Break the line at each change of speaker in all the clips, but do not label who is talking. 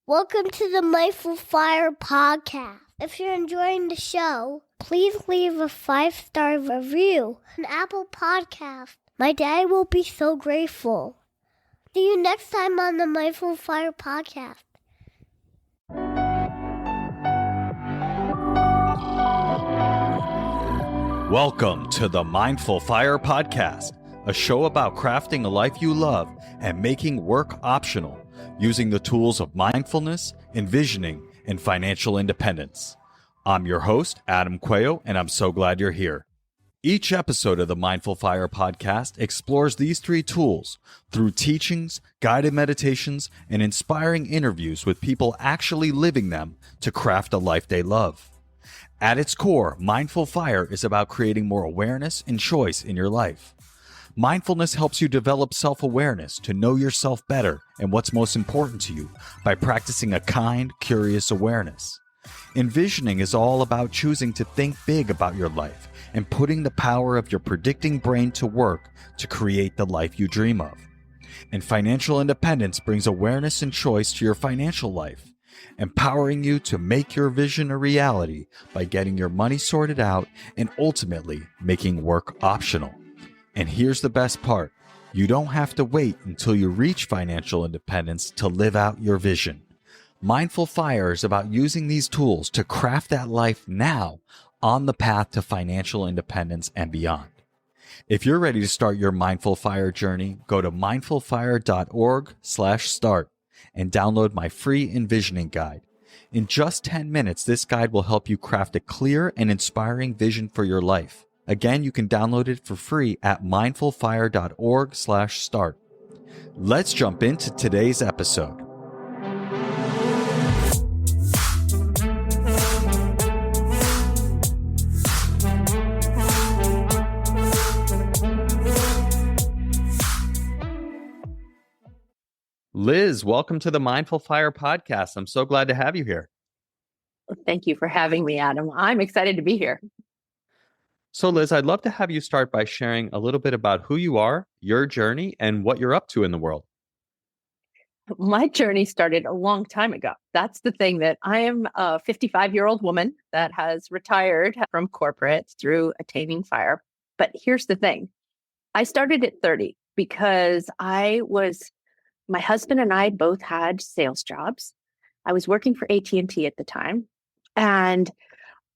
Welcome to the Mindful Fire podcast. If you're enjoying the show, please leave a 5-star review on Apple Podcast. My dad will be so grateful. See you next time on the Mindful Fire podcast.
Welcome to the Mindful Fire podcast, a show about crafting a life you love and making work optional, using the tools of mindfulness, envisioning, and financial independence. I'm your host, Adam Cuello, and I'm so glad you're here. Each episode of the Mindful Fire podcast explores these 3 tools through teachings, guided meditations, and inspiring interviews with people actually living them to craft a life they love. At its core, Mindful Fire is about creating more awareness and choice in your life. Mindfulness helps you develop self-awareness to know yourself better and what's most important to you by practicing a kind, curious awareness. Envisioning is all about choosing to think big about your life and putting the power of your predicting brain to work to create the life you dream of. And financial independence brings awareness and choice to your financial life, empowering you to make your vision a reality by getting your money sorted out and ultimately making work optional. And here's the best part. You don't have to wait until you reach financial independence to live out your vision. Mindful Fire is about using these tools to craft that life now on the path to financial independence and beyond. If you're ready to start your Mindful Fire journey, go to mindfulfire.org/start and download my free envisioning guide. In just 10 minutes, this guide will help you craft a clear and inspiring vision for your life. Again, you can download it for free at mindfulfire.org/start. Let's jump into today's episode. Liz, welcome to the Mindful Fire podcast. I'm so glad to have you here.
Thank you for having me, Adam. I'm excited to be here.
So Liz, I'd love to have you start by sharing a little bit about who you are, your journey, and what you're up to in the world.
My journey started a long time ago. That's the thing, that I am a 55-year-old woman that has retired from corporate through attaining fire. But here's the thing. I started at 30 because my husband and I both had sales jobs. I was working for AT&T at the time, and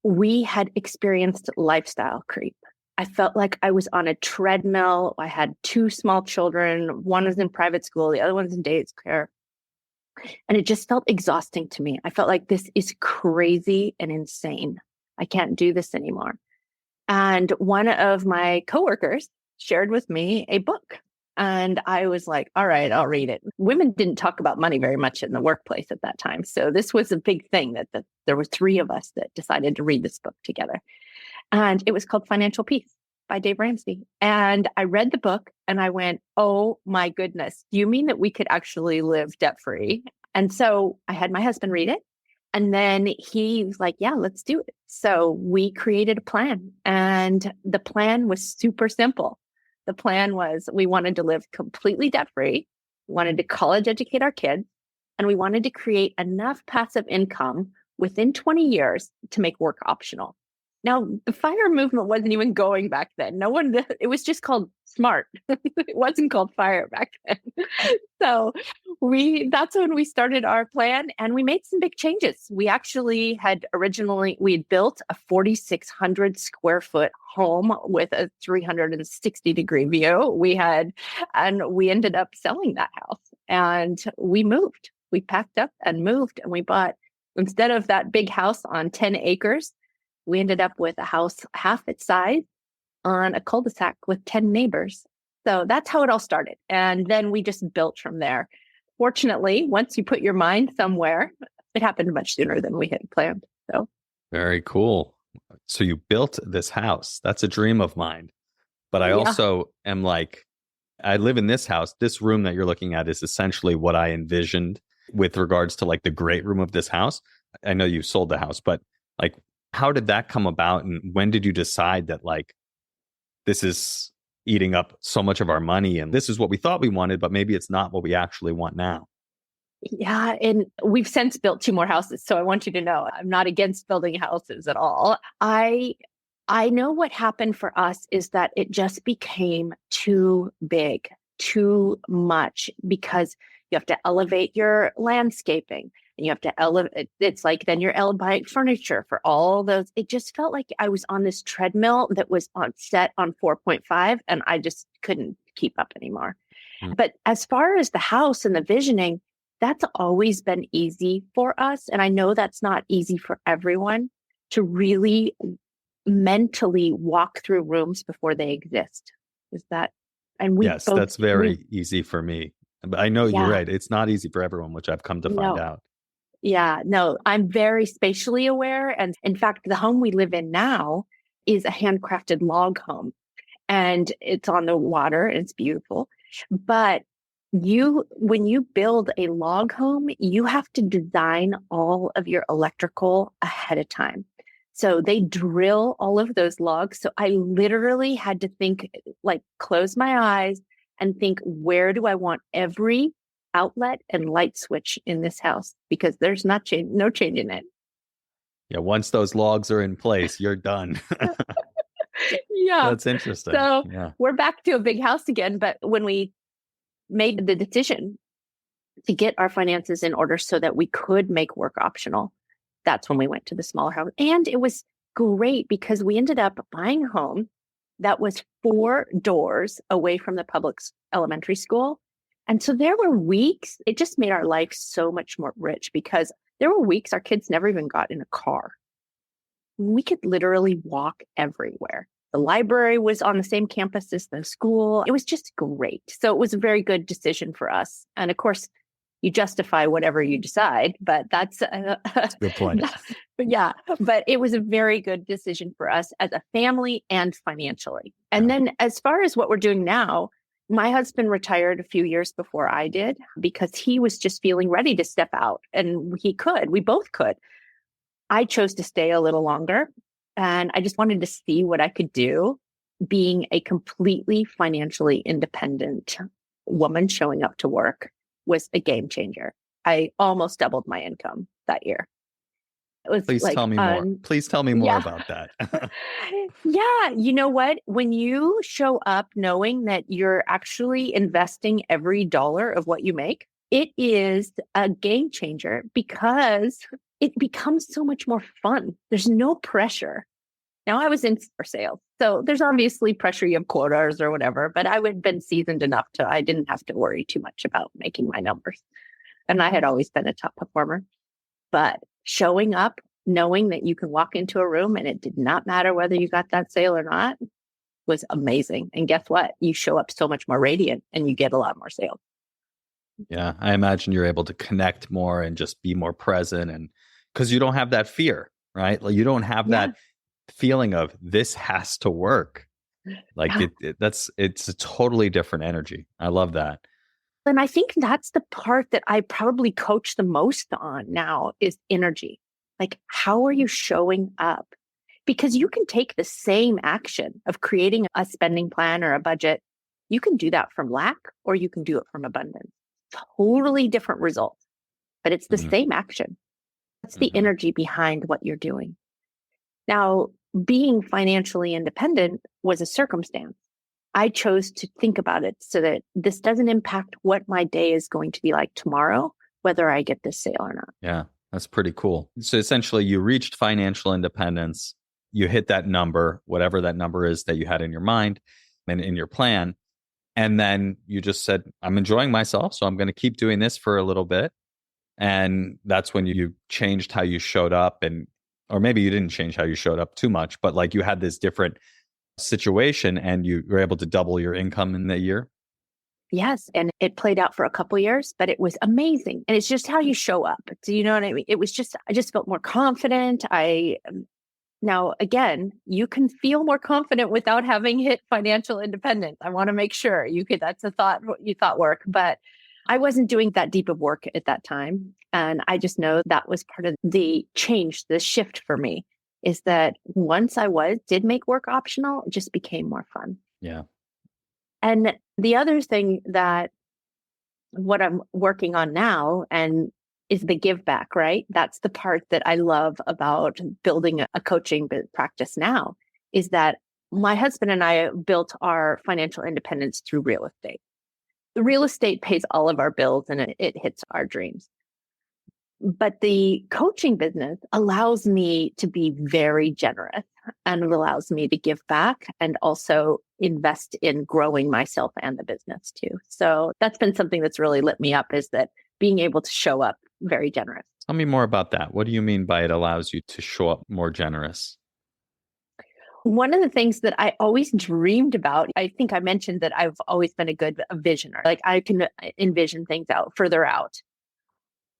we had experienced lifestyle creep. I felt like I was on a treadmill. I had 2 small children. One was in private school. The other one's in day care. And it just felt exhausting to me. I felt like this is crazy and insane. I can't do this anymore. And one of my coworkers shared with me a book. And I was like, all right, I'll read it. Women didn't talk about money very much in the workplace at that time. So this was a big thing that there were 3 of us that decided to read this book together. And it was called Financial Peace by Dave Ramsey. And I read the book and I went, oh my goodness, you mean that we could actually live debt-free? And so I had my husband read it. And then he was like, yeah, let's do it. So we created a plan. And the plan was super simple. The plan was we wanted to live completely debt-free, wanted to college educate our kids, and we wanted to create enough passive income within 20 years to make work optional. Now, the fire movement wasn't even going back then. It was just called SMART. It wasn't called fire back then. So that's when we started our plan, and we made some big changes. We actually had built a 4,600 square foot home with a 360-degree view. And we ended up selling that house, and we moved. We packed up and moved, and we bought, instead of that big house on 10 acres, we ended up with a house half its size on a cul-de-sac with 10 neighbors. So that's how it all started. And then we just built from there. Fortunately, once you put your mind somewhere, it happened much sooner than we had planned. So
very cool. So you built this house. That's a dream of mine. But I also am like, I live in this house. This room that you're looking at is essentially what I envisioned with regards to like the great room of this house. I know you sold the house, but like, how did that come about? And when did you decide that like, this is eating up so much of our money and this is what we thought we wanted, but maybe it's not what we actually want now?
Yeah. And we've since built 2 more houses. So I want you to know I'm not against building houses at all. I know what happened for us is that it just became too big, too much, because you have to elevate your landscaping and you have to elevate. It's like then you're buying furniture for all those. It just felt like I was on this treadmill that was set on 4.5 and I just couldn't keep up anymore.
Mm.
But as far as the house and the visioning, that's always been easy for us. And I know that's not easy for everyone to really mentally walk through rooms before they exist. Is that, and we
Yes,
both,
that's very easy for me. But I know you're
yeah,
right. It's not easy for everyone, which I've come to find
no,
out.
yeah, no, I'm very spatially aware. And in fact, the home we live in now is a handcrafted log home and it's on the water and it's beautiful. But when you build a log home, you have to design all of your electrical ahead of time. So they drill all of those logs. So I literally had to think, like, close my eyes and think, where do I want every outlet and light switch in this house? Because there's no change in it.
Yeah, once those logs are in place, you're done.
Yeah.
That's interesting.
So
Yeah.
we're back to a big house again. But when we made the decision to get our finances in order so that we could make work optional, that's when we went to the smaller house. And it was great because we ended up buying a home that was 4 doors away from the public elementary school. And so there were weeks, it just made our life so much more rich because there were weeks our kids never even got in a car. We could literally walk everywhere. The library was on the same campus as the school. It was just great. So it was a very good decision for us. And of course, you justify whatever you decide, but that's a
good point.
Yeah, but it was a very good decision for us as a family and financially. And then as far as what we're doing now, my husband retired a few years before I did because he was just feeling ready to step out and we both could. I chose to stay a little longer and I just wanted to see what I could do. Being a completely financially independent woman showing up to work was a game changer. I almost doubled my income that year. It was
Please tell me more. Please tell me more about that.
Yeah. You know what? When you show up knowing that you're actually investing every dollar of what you make, it is a game changer because it becomes so much more fun. There's no pressure. Now I was in sales, so there's obviously pressure. You have quotas or whatever, but I had been seasoned enough I didn't have to worry too much about making my numbers. And I had always been a top performer, but showing up, knowing that you can walk into a room and it did not matter whether you got that sale or not was amazing. And guess what? You show up so much more radiant and you get a lot more sales.
Yeah, I imagine you're able to connect more and just be more present, and because you don't have that fear, right? Like you don't have that feeling of this has to work. Like it's a totally different energy. I love that.
And I think that's the part that I probably coach the most on now is energy. Like, how are you showing up? Because you can take the same action of creating a spending plan or a budget. You can do that from lack or you can do it from abundance. Totally different results, but it's the same action. That's the energy behind what you're doing. Now, being financially independent was a circumstance. I chose to think about it so that this doesn't impact what my day is going to be like tomorrow, whether I get this sale or not.
Yeah, that's pretty cool. So essentially, you reached financial independence. You hit that number, whatever that number is that you had in your mind and in your plan. And then you just said, I'm enjoying myself, so I'm going to keep doing this for a little bit. And that's when you changed how you showed up, or maybe you didn't change how you showed up too much, but like you had this different situation and you were able to double your income in the year.
Yes. And it played out for a couple of years, but it was amazing. And it's just how you show up. Do you know what I mean? I just felt more confident. Now, again, you can feel more confident without having hit financial independence. I want to make sure that's a thought work, but I wasn't doing that deep of work at that time. And I just know that was part of the change, the shift for me is that once I did make work optional, it just became more fun.
Yeah.
And the other thing that what I'm working on now and is the give back, right? That's the part that I love about building a coaching practice now, is that my husband and I built our financial independence through real estate. The real estate pays all of our bills and it hits our dreams. But the coaching business allows me to be very generous, and it allows me to give back and also invest in growing myself and the business too. So that's been something that's really lit me up, is that being able to show up very generous.
Tell me more about that. What do you mean by it allows you to show up more generous?
One of the things that I always dreamed about, I think I mentioned that I've always been a good visioner. Like I can envision things out further out.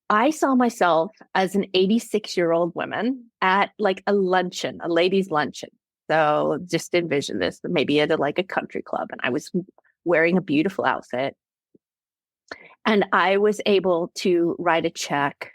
I saw myself as an 86-year-old woman at like a luncheon, a ladies' luncheon. So just envision this, maybe at like a country club, and I was wearing a beautiful outfit. And I was able to write a check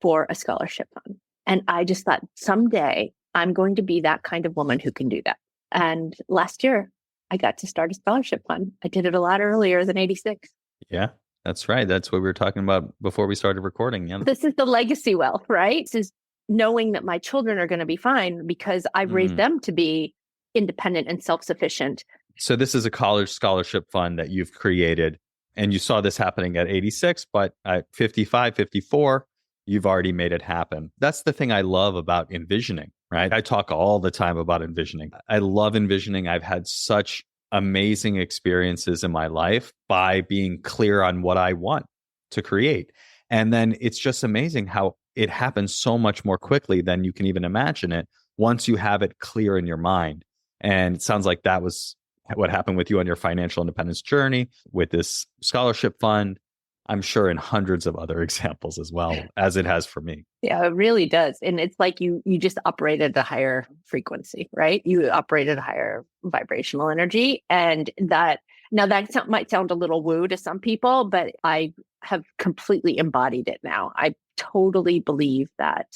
for a scholarship fund. And I just thought, someday I'm going to be that kind of woman who can do that. And last year, I got to start a scholarship fund. I did it a lot earlier than 86.
Yeah, that's right. That's what we were talking about before we started recording. Yeah.
This is the legacy wealth, right? This is knowing that my children are going to be fine because I've raised them to be independent and self-sufficient.
So this is a college scholarship fund that you've created, and you saw this happening at 86, but at 55, 54, you've already made it happen. That's the thing I love about envisioning, right? I talk all the time about envisioning. I love envisioning. I've had such amazing experiences in my life by being clear on what I want to create. And then it's just amazing how it happens so much more quickly than you can even imagine it once you have it clear in your mind. And it sounds like that was what happened with you on your financial independence journey with this scholarship fund. I'm sure in hundreds of other examples as well, as it has for me.
Yeah, it really does. And it's like you just operate at a higher frequency, right? You operate at a higher vibrational energy. And that might sound a little woo to some people, but I have completely embodied it now. I totally believe that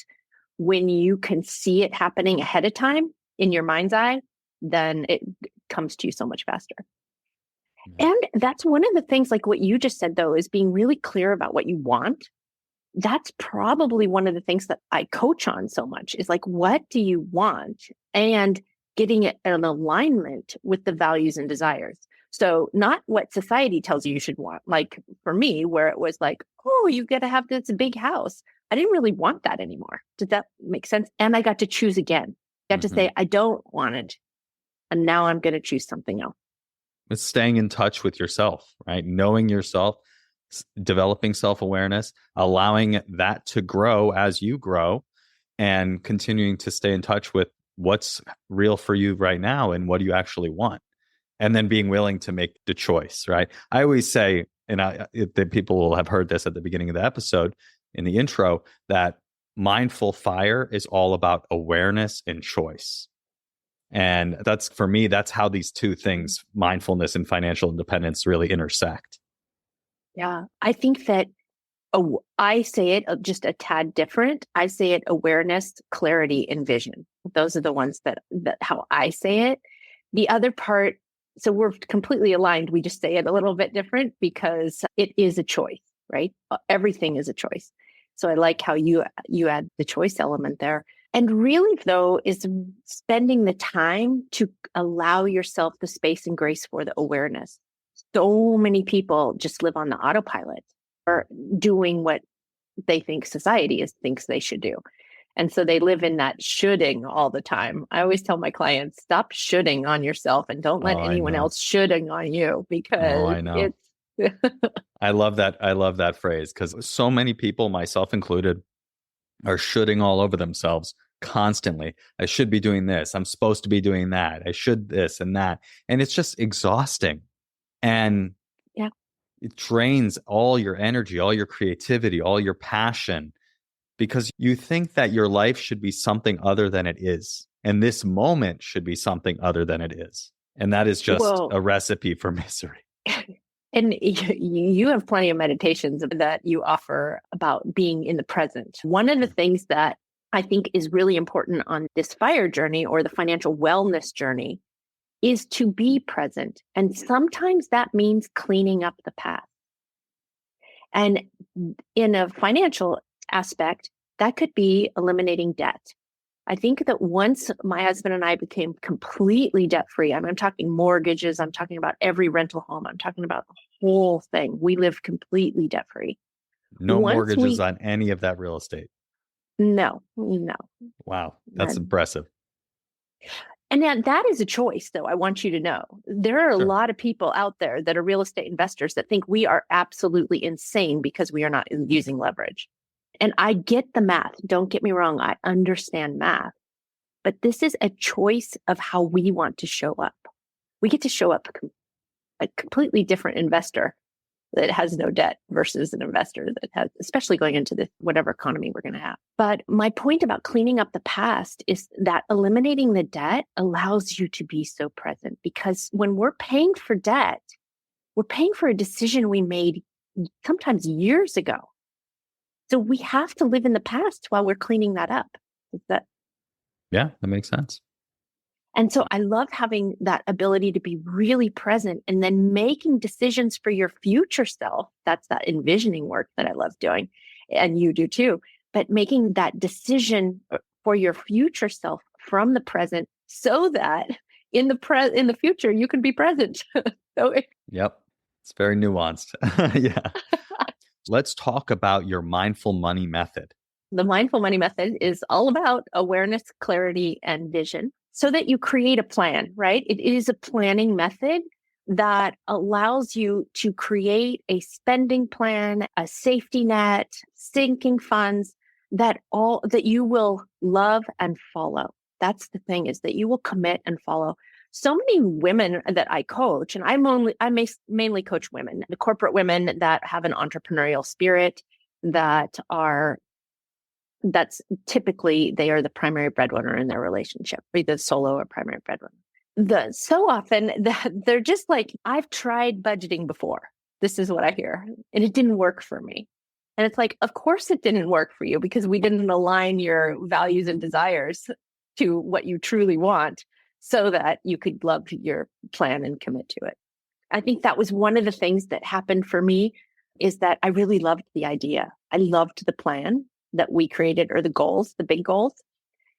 when you can see it happening ahead of time in your mind's eye, then it comes to you so much faster. And that's one of the things, like what you just said, though, is being really clear about what you want. That's probably one of the things that I coach on so much, is like, what do you want? And getting it in alignment with the values and desires. So not what society tells you should want. Like for me, where it was like, oh, you got to have this big house. I didn't really want that anymore. Did that make sense? And I got to choose again. I got to say, I don't want it. And now I'm going to choose something else.
It's staying in touch with yourself, right? Knowing yourself, developing self-awareness, allowing that to grow as you grow, and continuing to stay in touch with what's real for you right now and what do you actually want. And then being willing to make the choice, right? I always say, and the people will have heard this at the beginning of the episode in the intro, that mindful fire is all about awareness and choice. And that's, for me, that's how these two things, mindfulness and financial independence, really intersect.
Yeah, I think that I say it just a tad different. I say it awareness, clarity, and vision. Those are the ones that how I say it. The other part, so we're completely aligned. We just say it a little bit different because it is a choice, right? Everything is a choice. So I like how you add the choice element there. And really, though, is spending the time to allow yourself the space and grace for the awareness. So many people just live on the autopilot or doing what they think society thinks they should do. And so they live in that shoulding all the time. I always tell my clients, stop shoulding on yourself and don't let anyone else shoulding on you, because it's
I love that. I love that phrase, because so many people, myself included, are shoulding all over themselves constantly. I should be doing this. I'm supposed to be doing that. I should this and that. And it's just exhausting. And it drains all your energy, all your creativity, all your passion, because you think that your life should be something other than it is. And this moment should be something other than it is. And that is just a recipe for misery.
And you have plenty of meditations that you offer about being in the present. One of the things that I think is really important on this FIRE journey, or the financial wellness journey, is to be present. And sometimes that means cleaning up the past. And in a financial aspect, that could be eliminating debt. I think that once my husband and I became completely debt free, I'm talking mortgages, I'm talking about every rental home, I'm talking about the whole thing. We lived completely debt free.
No mortgages on any of that real estate.
No.
Wow. That's impressive.
And that is a choice, though. I want you to know there are a lot of people out there that are real estate investors that think we are absolutely insane because we are not using leverage. And I get the math. Don't get me wrong. I understand math, but this is a choice of how we want to show up. We get to show up a completely different investor that has no debt versus an investor that has, especially going into this, whatever economy we're going to have. But my point about cleaning up the past is that eliminating the debt allows you to be so present, because when we're paying for debt, we're paying for a decision we made sometimes years ago. So we have to live in the past while we're cleaning that up.
Yeah, that makes sense.
And so I love having that ability to be really present and then making decisions for your future self. That's that envisioning work that I love doing. And you do too. But making that decision for your future self from the present so that in the future, you can be present.
Yep. It's very nuanced. Yeah. Let's talk about your mindful money method.
The mindful money method is all about awareness, clarity, and vision, so that you create a plan, right? It is a planning method that allows you to create a spending plan, a safety net, sinking funds that you will love and follow. That's the thing, is that you will commit and follow. So many women that I coach, and I mainly coach women, the corporate women that have an entrepreneurial spirit, that's typically they are the primary breadwinner in their relationship, either solo or primary breadwinner. So often they're just like, I've tried budgeting before. This is what I hear. And it didn't work for me. And it's like, of course it didn't work for you, because we didn't align your values and desires to what you truly want so that you could love your plan and commit to it. I think that was one of the things that happened for me, is that I really loved the idea. I loved the plan that we created, or the goals, the big goals.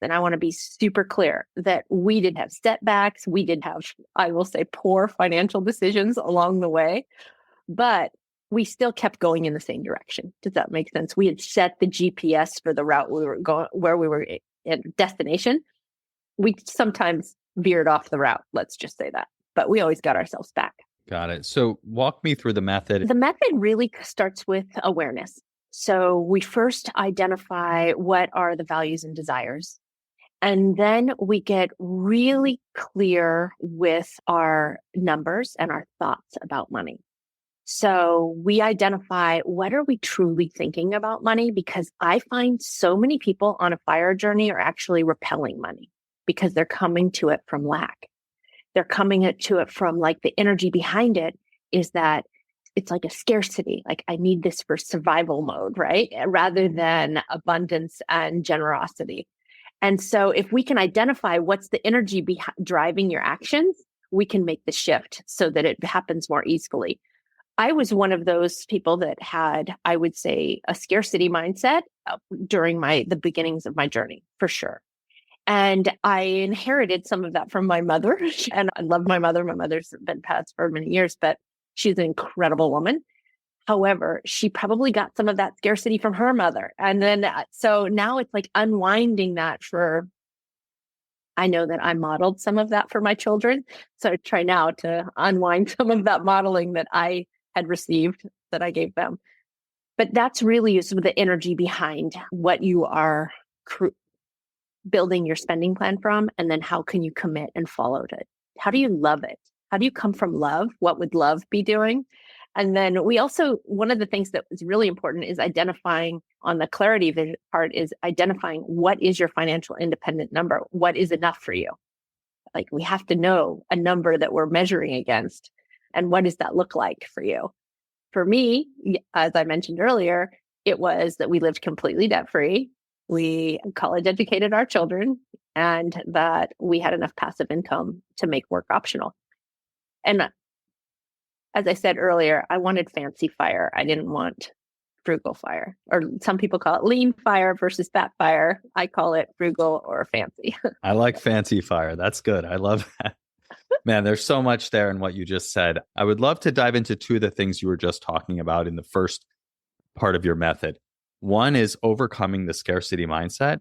And I want to be super clear that we did have setbacks. We did have, I will say, poor financial decisions along the way, but we still kept going in the same direction. Does that make sense? We had set the GPS for the route we were going, where we were in destination. We sometimes veered off the route. Let's just say that, but we always got ourselves back.
Got it. So walk me through the method.
The method really starts with awareness. So we first identify what are the values and desires. And then we get really clear with our numbers and our thoughts about money. So we identify, what are we truly thinking about money? Because I find so many people on a FIRE journey are actually repelling money because they're coming to it from lack. They're coming to it from, like, the energy behind it is that it's like a scarcity, like I need this for survival mode, right? Rather than abundance and generosity. And so if we can identify what's the energy driving your actions, we can make the shift so that it happens more easily. I was one of those people that had, I would say, a scarcity mindset during the beginnings of my journey, for sure. And I inherited some of that from my mother. And I love my mother. My mother's been passed for many years, but she's an incredible woman. However, she probably got some of that scarcity from her mother. And then, so now it's like unwinding that I know that I modeled some of that for my children. So I try now to unwind some of that modeling that I had received, that I gave them. But that's really some of the energy behind what you are building your spending plan from. And then how can you commit and follow it? How do you love it? How do you come from love? What would love be doing? And then we also, one of the things that is really important is identifying, on the clarity part, is identifying what is your financial independent number? What is enough for you? Like, we have to know a number that we're measuring against. And what does that look like for you? For me, as I mentioned earlier, it was that we lived completely debt-free. We college educated our children, and that we had enough passive income to make work optional. And as I said earlier, I wanted fancy FIRE. I didn't want frugal fire, or some people call it lean fire versus fat fire. I call it frugal or fancy.
I like fancy fire. That's good. I love that. Man, there's so much there in what you just said. I would love to dive into two of the things you were just talking about in the first part of your method. One is overcoming the scarcity mindset,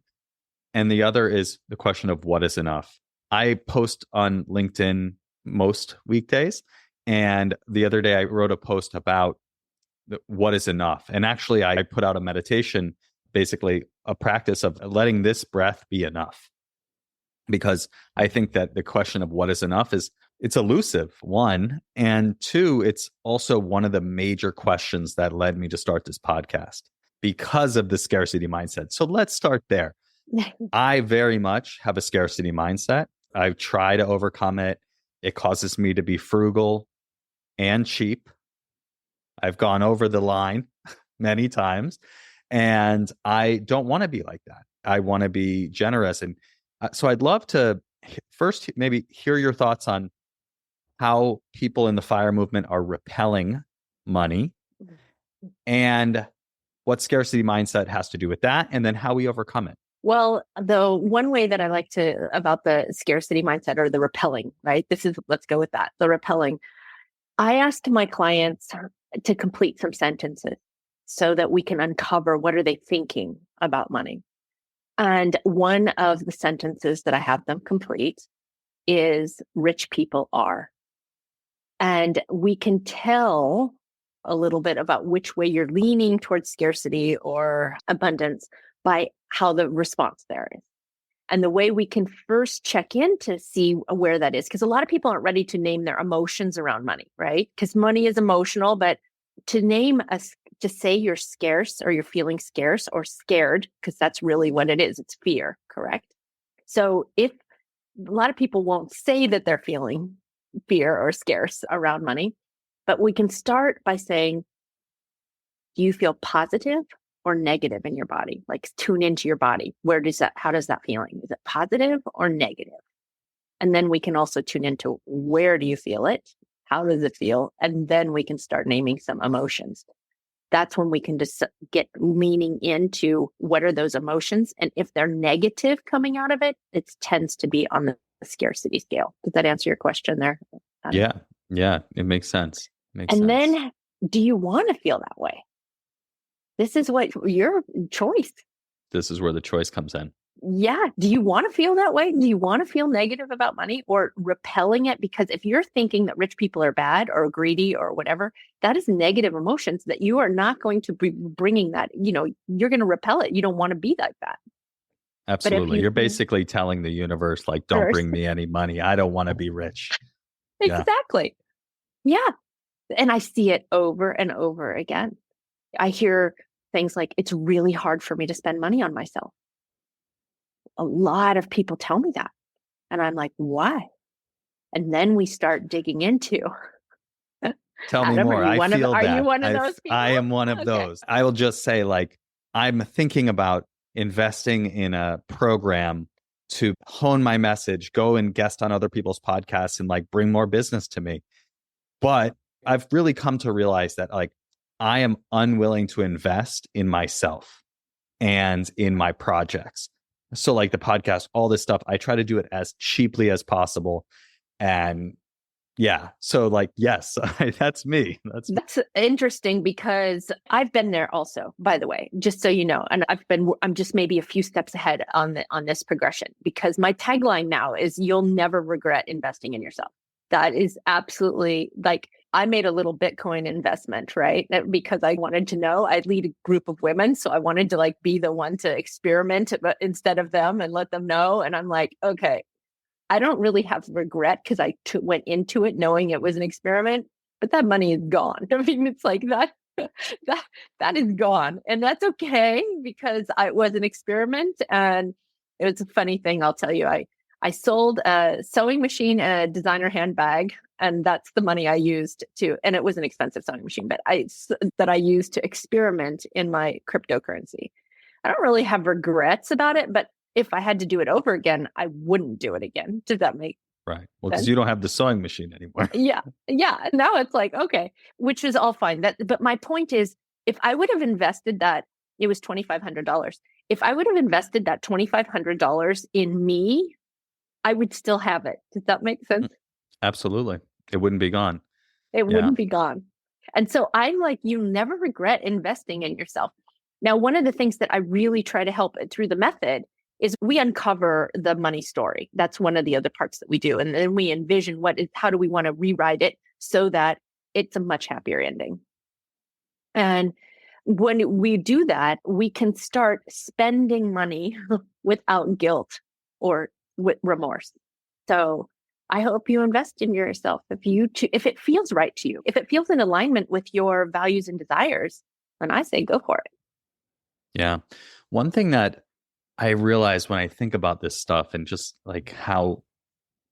and the other is the question of what is enough. I post on LinkedIn most weekdays, and the other day I wrote a post about what is enough. And actually, I put out a meditation, basically a practice of letting this breath be enough. Because I think that the question of what is enough it's elusive, one. And two, it's also one of the major questions that led me to start this podcast because of the scarcity mindset. So let's start there. I very much have a scarcity mindset. I try to overcome it. It causes me to be frugal and cheap. I've gone over the line many times, and I don't want to be like that. I want to be generous. And so I'd love to first maybe hear your thoughts on how people in the FIRE movement are repelling money and what scarcity mindset has to do with that, and then how we overcome it.
Well, the one way that I like to about the scarcity mindset or the repelling, right? Let's go with that. The repelling. I ask my clients to complete some sentences so that we can uncover what are they thinking about money. And one of the sentences that I have them complete is rich people are. And we can tell a little bit about which way you're leaning towards scarcity or abundance by how the response there is. And the way we can first check in to see where that is, because a lot of people aren't ready to name their emotions around money, right? Because money is emotional, but to say you're scarce or you're feeling scarce or scared, because that's really what it is. It's fear, correct? So if a lot of people won't say that they're feeling fear or scarce around money, but we can start by saying, do you feel positive or negative in your body? Like tune into your body. How does that feeling? Is it positive or negative? And then we can also tune into where do you feel it? How does it feel? And then we can start naming some emotions. That's when we can just get leaning into what are those emotions. And if they're negative coming out of it, it tends to be on the scarcity scale. Does that answer your question there?
Yeah. It makes sense.
Then do you want to feel that way? This is what your choice.
This is where the choice comes in.
Yeah. Do you want to feel that way? Do you want to feel negative about money or repelling it? Because if you're thinking that rich people are bad or greedy or whatever, that is negative emotions that you are not going to be bringing that, you're going to repel it. You don't want to be like that.
Absolutely. You're basically telling the universe, like, don't bring me any money. I don't want to be rich.
Exactly. Yeah. And I see it over and over again. I hear things like, it's really hard for me to spend money on myself. A lot of people tell me that. And I'm like, why? And then we start digging into.
Tell me more. I feel that.
Are you one of those people?
I am one of those. I will just say, like, I'm thinking about investing in a program to hone my message, go and guest on other people's podcasts and like bring more business to me. But I've really come to realize that like I am unwilling to invest in myself and in my projects. So like the podcast, all this stuff, I try to do it as cheaply as possible. And yeah, so like, yes, that's me.
That's interesting because I've been there also, by the way, just so you know. And I'm just maybe a few steps ahead on this progression, because my tagline now is you'll never regret investing in yourself. That is absolutely like, I made a little Bitcoin investment, right? Because I wanted to know. I lead a group of women. So I wanted to like be the one to experiment instead of them and let them know. And I'm like, okay, I don't really have regret because I went into it knowing it was an experiment, but that money is gone. I mean, it's like that is gone. And that's okay because it was an experiment. And it was a funny thing. I'll tell you, I sold a sewing machine and a designer handbag. And that's the money I used and it was an expensive sewing machine, but I used to experiment in my cryptocurrency. I don't really have regrets about it, but if I had to do it over again, I wouldn't do it again. Does that make
right? Well, because you don't have the sewing machine anymore.
Yeah. Now it's like, okay, which is all fine. But my point is, If I would have invested that, it was $2,500. If I would have invested that $2,500 in me, I would still have it. Does that make sense?
Absolutely. It wouldn't be gone.
It
Yeah.
wouldn't be gone. And so I'm like, you never regret investing in yourself. Now, one of the things that I really try to help through the method is we uncover the money story. That's one of the other parts that we do. And then we envision how do we want to rewrite it so that it's a much happier ending. And when we do that, we can start spending money without guilt or with remorse. So I hope you invest in yourself. If it feels right to you, if it feels in alignment with your values and desires, then I say go for it.
Yeah. One thing that I realize when I think about this stuff and just like how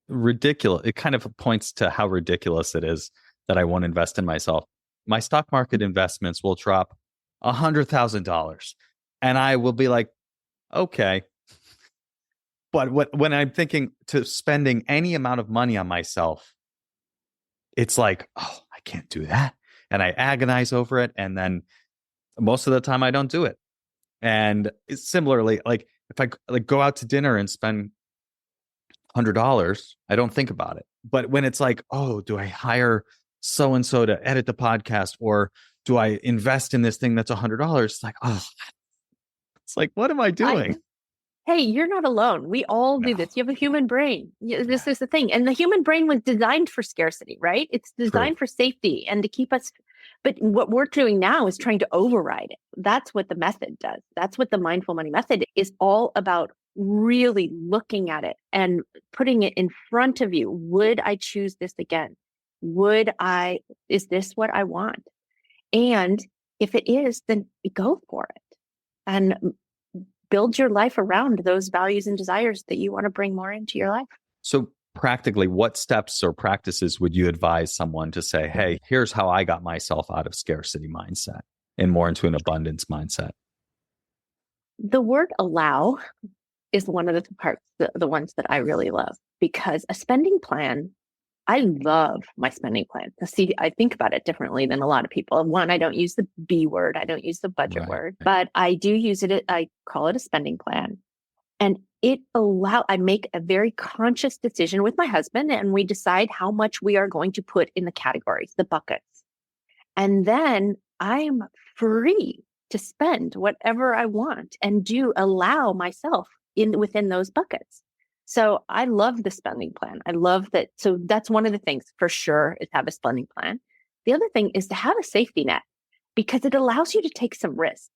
ridiculous, it kind of points to how ridiculous it is that I won't invest in myself. My stock market investments will drop $100,000 and I will be like, okay. But when I'm thinking to spending any amount of money on myself, it's like, oh, I can't do that. And I agonize over it. And then most of the time I don't do it. And it's similarly, like if I go out to dinner and spend $100, I don't think about it. But when it's like, oh, do I hire so-and-so to edit the podcast, or do I invest in this thing that's $100? It's like, oh, it's like, what am I doing?
Hey, you're not alone. We all do this. You have a human brain. This is the thing. And the human brain was designed for scarcity, right? It's designed for safety and to keep us. But what we're doing now is trying to override it. That's what the method does. That's what the mindful money method is all about, really looking at it and putting it in front of you. Would I choose this again? Is this what I want? And if it is, then go for it. And build your life around those values and desires that you want to bring more into your life.
So practically, what steps or practices would you advise someone to say, hey, here's how I got myself out of scarcity mindset and more into an abundance mindset?
The word allow is one of the parts, the ones that I really love, because a spending plan, I love my spending plan. See, I think about it differently than a lot of people. One, I don't use the B word. I don't use the budget word, but I do use it. I call it a spending plan. And I make a very conscious decision with my husband, and we decide how much we are going to put in the categories, the buckets. And then I'm free to spend whatever I want and allow myself within those buckets. So I love the spending plan. I love that. So that's one of the things for sure, is have a spending plan. The other thing is to have a safety net, because it allows you to take some risk.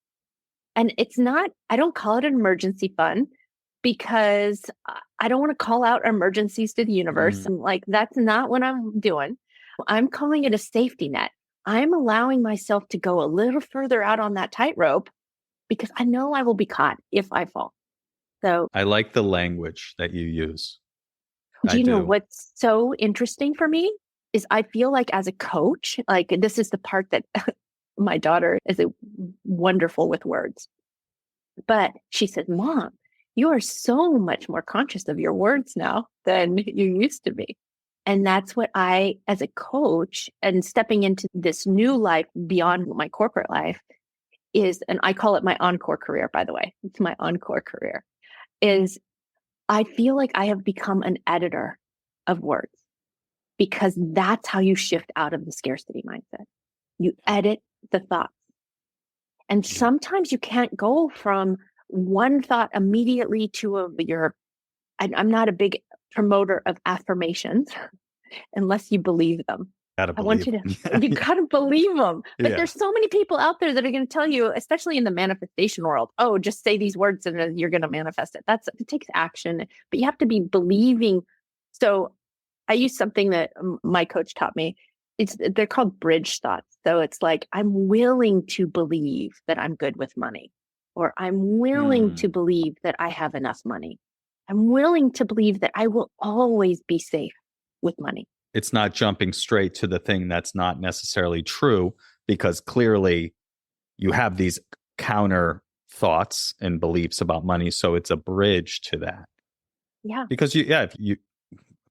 And I don't call it an emergency fund, because I don't want to call out emergencies to the universe. And that's not what I'm doing. I'm calling it a safety net. I'm allowing myself to go a little further out on that tightrope, because I know I will be caught if I fall. So
I like the language that you use.
Do you know what's so interesting for me is I feel like as a coach, like this is the part that my daughter is wonderful with words. But she said, Mom, you are so much more conscious of your words now than you used to be. And that's what as a coach and stepping into this new life beyond my corporate life and I call it my encore career, by the way. It's my encore career. Is I feel like I have become an editor of words, because that's how you shift out of the scarcity mindset. You edit the thoughts. And sometimes you can't go from one thought immediately to I'm not a big promoter of affirmations unless you believe them. I want you gotta believe them. But there's so many people out there that are going to tell you, especially in the manifestation world, oh, just say these words and you're going to manifest it. It takes action, but you have to be believing. So I use something that my coach taught me. They're called bridge thoughts. So it's like, I'm willing to believe that I'm good with money, or I'm willing to believe that I have enough money. I'm willing to believe that I will always be safe with money.
It's not jumping straight to the thing that's not necessarily true, because clearly you have these counter thoughts and beliefs about money. So it's a bridge to that.
Yeah.
Because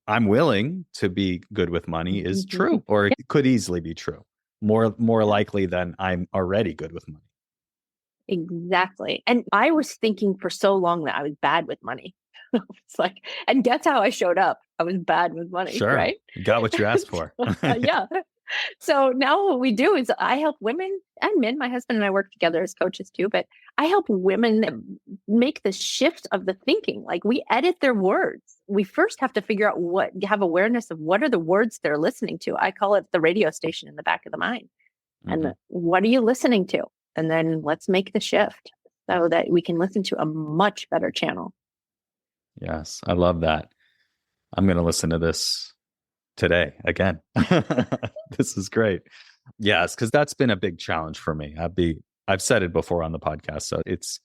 I'm willing to be good with money is true, or it could easily be true. more likely than I'm already good with money.
Exactly. And I was thinking for so long that I was bad with money. It's like, and that's how I showed up. I was bad with money,
Sure.
right?
You got what you asked for.
Yeah. So now what we do is I help women and men. My husband and I work together as coaches too, but I help women make the shift of the thinking. Like we edit their words. We first have to figure out have awareness of what are the words they're listening to. I call it the radio station in the back of the mind. And what are you listening to? And then let's make the shift so that we can listen to a much better channel.
Yes, I love that. I'm going to listen to this today again. This is great. Yes, because that's been a big challenge for me. I've said it before on the podcast, so it's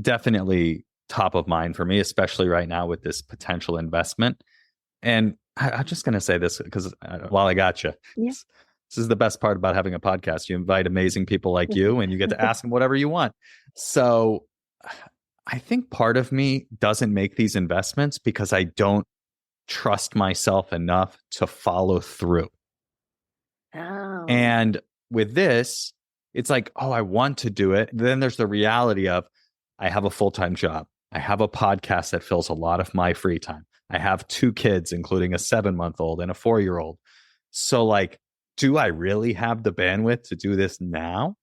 definitely top of mind for me, especially right now with this potential investment. And I'm just going to say this because while I got you, this is the best part about having a podcast. You invite amazing people like you and you get to ask them whatever you want. So I think part of me doesn't make these investments because I don't trust myself enough to follow through.
Oh.
And with this, it's like, oh, I want to do it. Then there's the reality of I have a full-time job. I have a podcast that fills a lot of my free time. I have 2 kids, including a 7-month-old and a 4-year-old. So like, do I really have the bandwidth to do this now?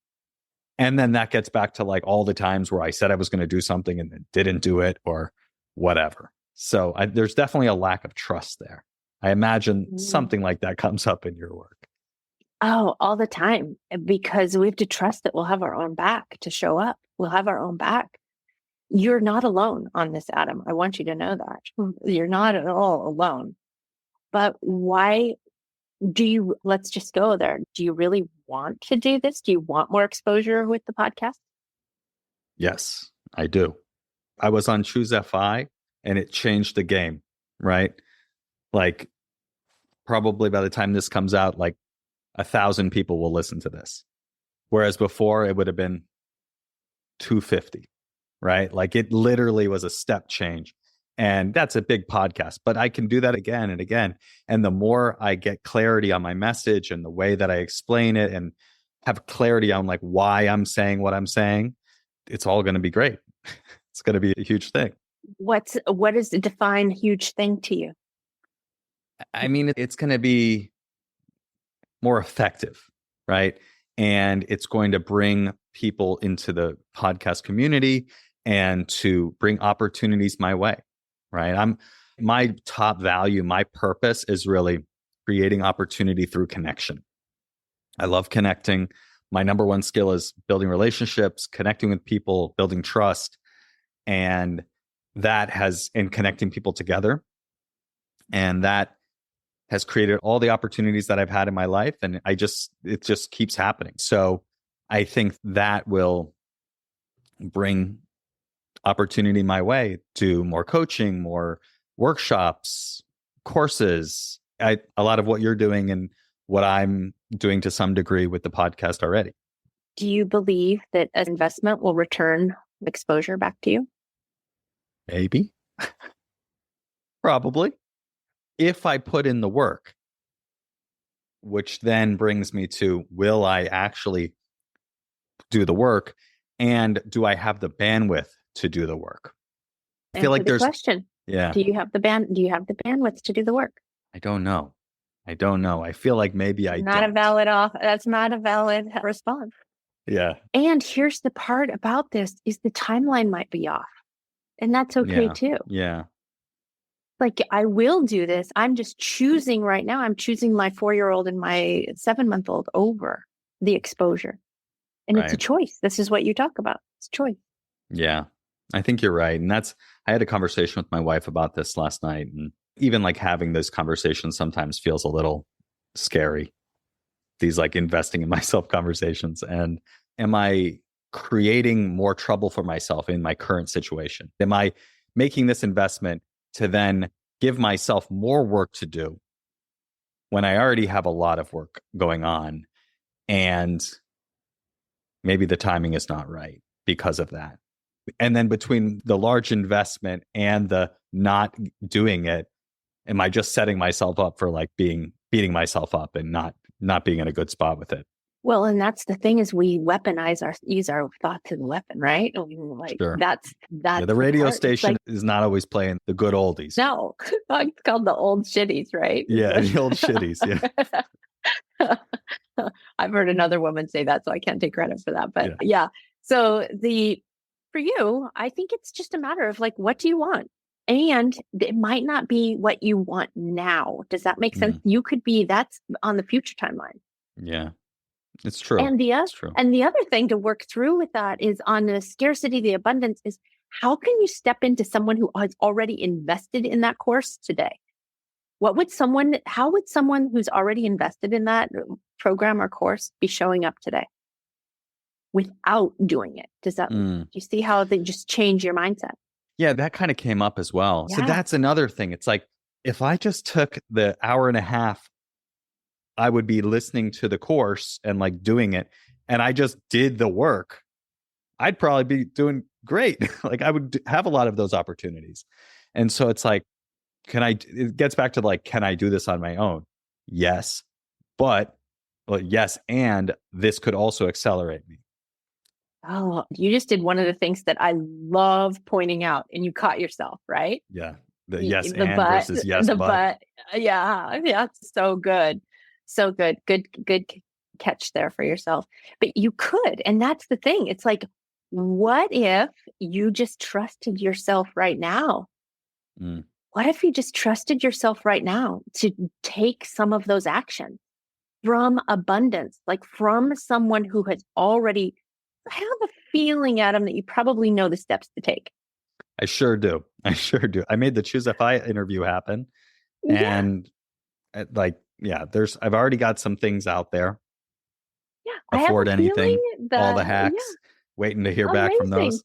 And then that gets back to like all the times where I said I was going to do something and then didn't do it or whatever. So there's definitely a lack of trust there. I imagine something like that comes up in your work.
Oh, all the time, because we have to trust that we'll have our own back to show up. We'll have our own back. You're not alone on this, Adam. I want you to know that. You're not at all alone. But why let's just go there. Do you really want to do this? Do you want more exposure with the podcast?
Yes, I do. I was on Choose FI and it changed the game, right? Like probably by the time this comes out, like 1,000 people will listen to this. Whereas before it would have been 250, right? Like it literally was a step change. And that's a big podcast, but I can do that again and again. And the more I get clarity on my message and the way that I explain it and have clarity on like why I'm saying what I'm saying, it's all going to be great. It's going to be a huge thing.
What does it define huge thing to you?
I mean, it's going to be more effective, right? And it's going to bring people into the podcast community and to bring opportunities my way, right? My top value, my purpose is really creating opportunity through connection. I love connecting. My number one skill is building relationships, connecting with people, building trust, and connecting people together. And that has created all the opportunities that I've had in my life. And it just keeps happening. So I think that will bring opportunity my way to more coaching, more workshops, courses, a lot of what you're doing and what I'm doing to some degree with the podcast already.
Do you believe that an investment will return exposure back to you?
Maybe. Probably. If I put in the work, which then brings me to, will I actually do the work? And do I have the bandwidth to do the work? I feel like there's a question. Yeah.
Do you have the bandwidth to do the work?
I don't know. I feel like maybe I don't.
That's not a valid response.
Yeah.
And here's the part about this is the timeline might be off. And that's okay too.
Yeah.
Like I will do this. I'm just choosing right now. I'm choosing my 4-year-old and my 7-month-old over the exposure. And It's a choice. This is what you talk about. It's a choice.
Yeah, I think you're right. And I had a conversation with my wife about this last night. And even like having those conversations sometimes feels a little scary. These like investing in myself conversations. And am I creating more trouble for myself in my current situation? Am I making this investment to then give myself more work to do when I already have a lot of work going on? And maybe the timing is not right because of that. And then between the large investment and the not doing it, am I just setting myself up for like beating myself up and not being in a good spot with it?
Well, and that's the thing is we use our thoughts as a weapon, right? Like
Sure.
that's
Yeah, the
the
radio
part. It's
station
like,
is not always playing the good oldies.
no, it's called the old shitties, right?
Yeah, the old shitties. Yeah.
I've heard another woman say that, so I can't take credit for that. But
Yeah.
yeah. So for you, I think it's just a matter of like, what do you want? And it might not be what you want now. Does that make sense? You could be, that's on the future timeline.
Yeah. It's true.
And
It's true.
the other thing to work through with that is on the scarcity, the abundance is how can you step into someone who has already invested in that course today? How would someone who's already invested in that program or course be showing up today without doing it? Do you see how they just change your mindset?
Yeah, that kind of came up as well. So
Yeah.
that's another thing. It's like, if I just took the hour and a half, I would be listening to the course and like doing it, and I just did the work, I'd probably be doing great. Like I would have a lot of those opportunities. And so it's like, it gets back to like, can I do this on my own? Yes. Yes. And this could also accelerate me.
Oh, you just did one of the things that I love pointing out, and you caught yourself, right?
Yeah. The yes
The
and
but,
versus yes
the
but.
Yeah. It's so good. So good. Good catch there for yourself. But you could, and that's the thing. It's like, what if you just trusted yourself right now? What if you just trusted yourself right now to take some of those actions from abundance, like from someone who has already, I have a feeling, Adam, that you probably know the steps to take.
I sure do. I made the Choose FI interview happen.
Yeah.
And I've already got some things out there.
Yeah.
Afford anything, all the hacks,
yeah.
waiting to hear back from those.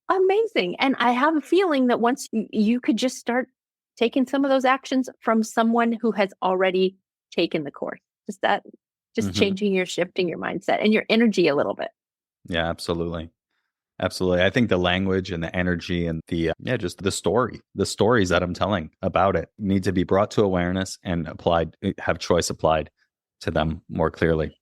Amazing. And I have a feeling that once you could just start taking some of those actions from someone who has already taken the course, changing shifting your mindset and your energy a little bit.
Yeah, absolutely. Absolutely. I think the language and the energy and just the stories that I'm telling about it need to be brought to awareness and have choice applied to them more clearly.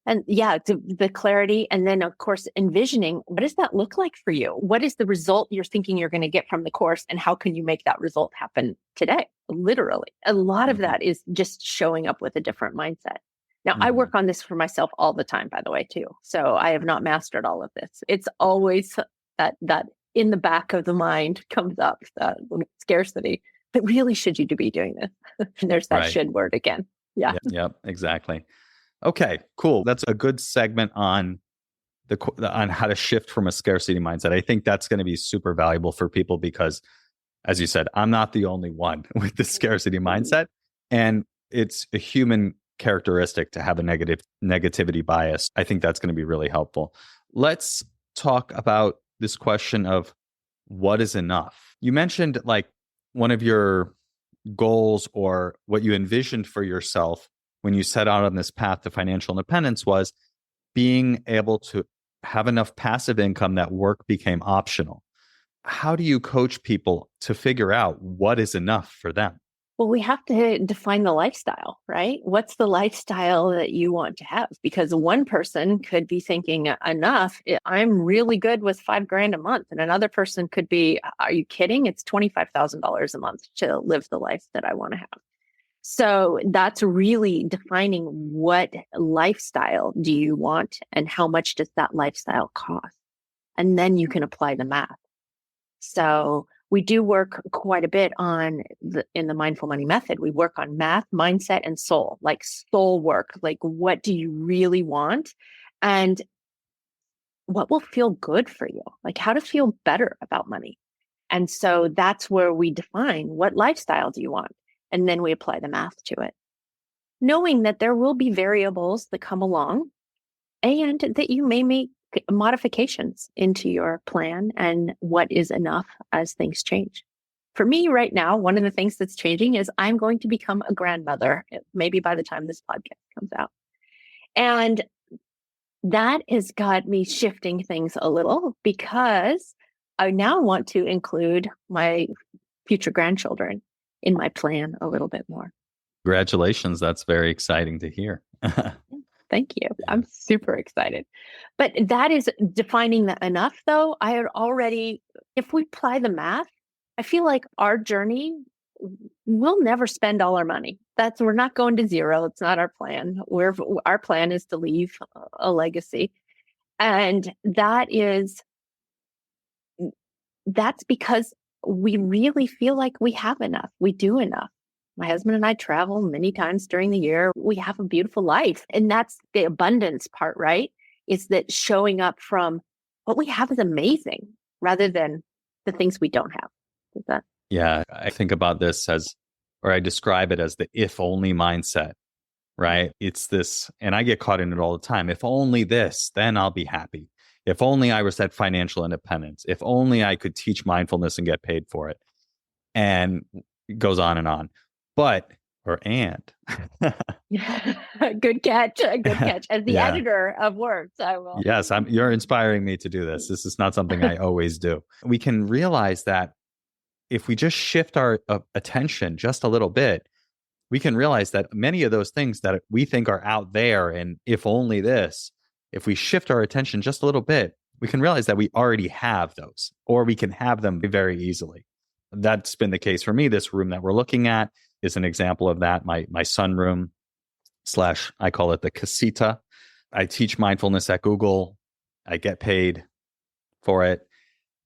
And the clarity. And then of course, envisioning, what does that look like for you? What is the result you're thinking you're going to get from the course? And how can you make that result happen today? Literally. A lot of that is just showing up with a different mindset. Now, I work on this for myself all the time, by the way, too. So I have not mastered all of this. It's always that in the back of the mind comes up, that scarcity. But really, should you be doing this? And there's that should word again. Yeah.
Yep, exactly. Okay, cool. That's a good segment on how to shift from a scarcity mindset. I think that's going to be super valuable for people because, as you said, I'm not the only one with the scarcity mindset. And it's a human characteristic to have a negativity bias. I think that's going to be really helpful. Let's talk about this question of what is enough. You mentioned like one of your goals or what you envisioned for yourself when you set out on this path to financial independence was being able to have enough passive income that work became optional. How do you coach people to figure out what is enough for them?
Well, we have to define the lifestyle, right? What's the lifestyle that you want to have? Because one person could be thinking enough, I'm really good with $5,000 a month. And another person could be, are you kidding? It's $25,000 a month to live the life that I want to have. So that's really defining what lifestyle do you want and how much does that lifestyle cost? And then you can apply the math. So we do work quite a bit in the mindful money method. We work on math, mindset, and soul, like soul work. Like, what do you really want? And what will feel good for you? Like how to feel better about money. And so that's where we define what lifestyle do you want? And then we apply the math to it, knowing that there will be variables that come along and that you may make modifications into your plan and what is enough as things change. For me right now, one of the things that's changing is I'm going to become a grandmother, maybe by the time this podcast comes out. And that has got me shifting things a little because I now want to include my future grandchildren in my plan a little bit more.
Congratulations. That's very exciting to hear.
Thank you. I'm super excited. But that is defining that enough, though. I had already, if we apply the math, I feel like our journey, we'll never spend all our money. We're not going to zero. It's not our plan. Our plan is to leave a legacy. And that's because we really feel like we have enough. We do enough. My husband and I travel many times during the year. We have a beautiful life. And that's the abundance part, right? Is that showing up from what we have is amazing rather than the things we don't have. Is that?
Yeah, I think about this or I describe it as the if only mindset, right? It's this, and I get caught in it all the time. If only this, then I'll be happy. If only I was at financial independence. If only I could teach mindfulness and get paid for it. And it goes on and on.
Good catch. Good catch. As the editor of Words, I will.
Yes, you're inspiring me to do this. This is not something I always do. We can realize that if we just shift our attention just a little bit, we can realize that many of those things that we think are out there and if only this, if we shift our attention just a little bit, we can realize that we already have those, or we can have them very easily. That's been the case for me. This room that we're looking at is an example of that. My sunroom / I call it the casita. I teach mindfulness at Google. I get paid for it.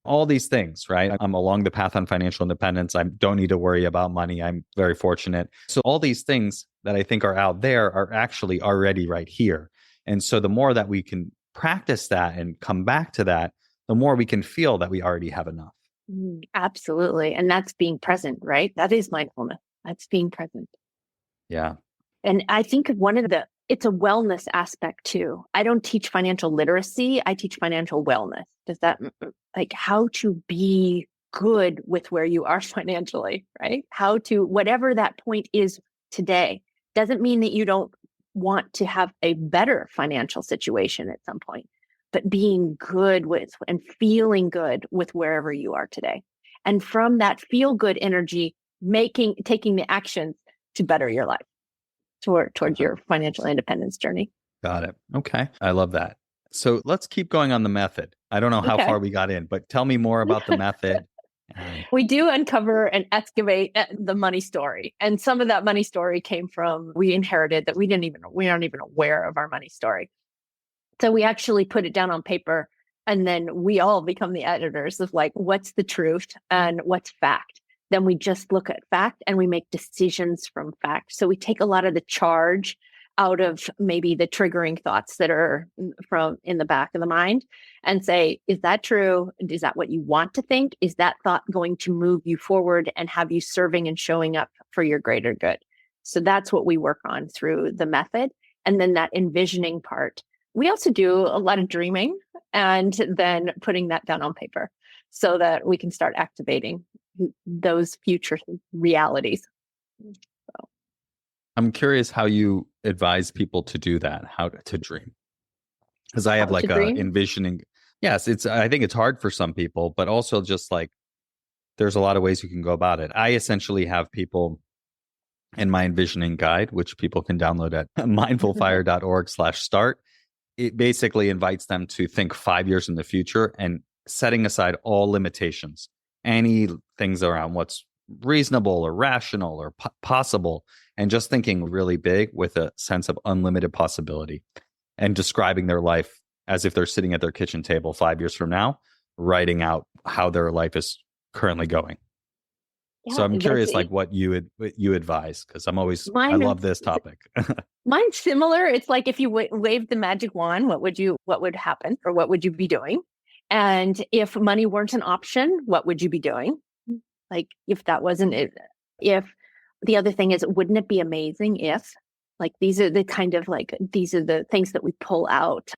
All these things, right? I'm along the path on financial independence. I don't need to worry about money. I'm very fortunate. So all these things that I think are out there are actually already right here. And so the more that we can practice that and come back to that, the more we can feel that we already have enough.
Absolutely. And that's being present, right? That is mindfulness. That's being present.
Yeah.
And I think it's a wellness aspect too. I don't teach financial literacy. I teach financial wellness. Does that like how to be good with where you are financially, right? How to, whatever that point is today, doesn't mean that you don't want to have a better financial situation at some point, but being good with and feeling good with wherever you are today. And from that feel good energy, taking the actions to better your life towards your financial independence journey.
Got it. Okay. I love that. So let's keep going on the method. I don't know how far we got in, but tell me more about the method.
We do uncover and excavate the money story. And some of that money story came from, we inherited that we aren't even aware of our money story. So we actually put it down on paper, and then we all become the editors of like, what's the truth and what's fact? Then we just look at fact and we make decisions from fact. So we take a lot of the charge out of maybe the triggering thoughts that are from in the back of the mind and say, is that true? Is that what you want to think? Is that thought going to move you forward and have you serving and showing up for your greater good? So that's what we work on through the method. And then that envisioning part. We also do a lot of dreaming and then putting that down on paper so that we can start activating those future realities. So.
I'm curious how you advise people to do that, how to dream. Because I have like a envisioning. Yes, I think it's hard for some people, but also just like there's a lot of ways you can go about it. I essentially have people in my envisioning guide, which people can download at mindfulfire.org/start. It basically invites them to think 5 years in the future and setting aside all limitations, any things around what's reasonable or rational or possible, and just thinking really big with a sense of unlimited possibility and describing their life as if they're sitting at their kitchen table 5 years from now, writing out how their life is currently going. Yeah, so I'm curious, like what you advise, because I love this topic.
Mine's similar. It's like if you waved the magic wand, what would happen, or what would you be doing? And if money weren't an option, what would you be doing? Like if that wasn't it, if the other thing is, wouldn't it be amazing if, like, these are the things that we pull out.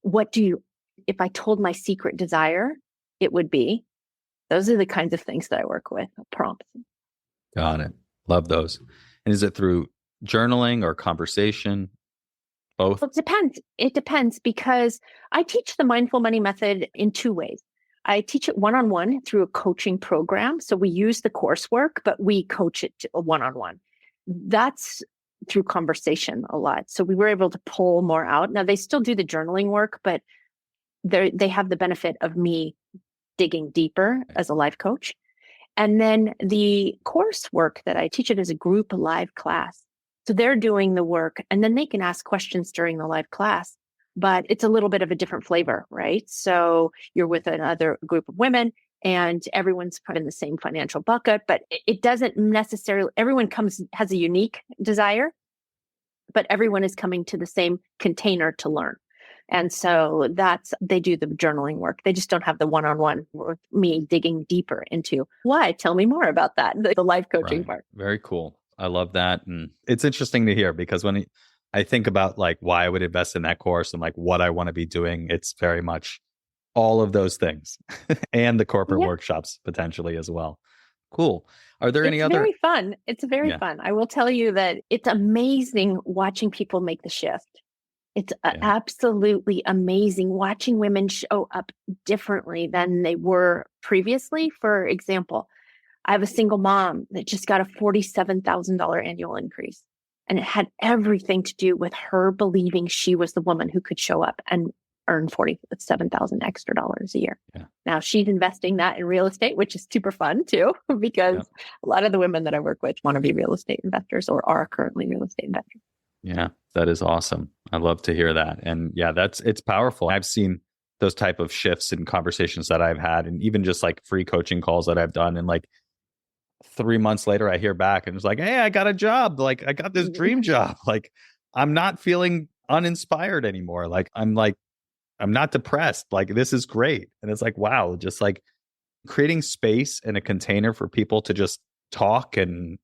If I told my secret desire, it would be, those are the kinds of things that I work with, prompts.
Got it. Love those. And is it through journaling or conversation? Both?
Well, it depends. It depends, because I teach the mindful money method in two ways. I teach it one-on-one through a coaching program. So we use the coursework, but we coach it one-on-one. That's through conversation a lot. So we were able to pull more out. Now they still do the journaling work, but they have the benefit of me digging deeper as a life coach. And then the coursework that I teach, it as a group live class. So they're doing the work and then they can ask questions during the live class, but it's a little bit of a different flavor, right? So you're with another group of women and everyone's put in the same financial bucket, but it doesn't necessarily, everyone has a unique desire, but everyone is coming to the same container to learn. And so they do the journaling work. They just don't have the one-on-one with me digging deeper into why. Tell me more about that, the life coaching part.
Very cool. I love that. And it's interesting to hear because when I think about like why I would invest in that course and like what I want to be doing, it's very much all of those things and the corporate workshops potentially as well. Cool. Are there any other?
It's very fun. It's very fun. I will tell you that it's amazing watching people make the shift. It's absolutely amazing watching women show up differently than they were previously. For example, I have a single mom that just got a $47,000 annual increase. And it had everything to do with her believing she was the woman who could show up and earn $47,000 extra dollars a year. Yeah. Now she's investing that in real estate, which is super fun too, because a lot of the women that I work with want to be real estate investors or are currently real estate investors.
Yeah, that is awesome. I love to hear that. And yeah, it's powerful. I've seen those type of shifts in conversations that I've had and even just like free coaching calls that I've done. And like 3 months later, I hear back and it's like, hey, I got a job. Like I got this dream job. Like I'm not feeling uninspired anymore. Like I'm not depressed. Like this is great. And it's like, wow, just like creating space and a container for people to just talk and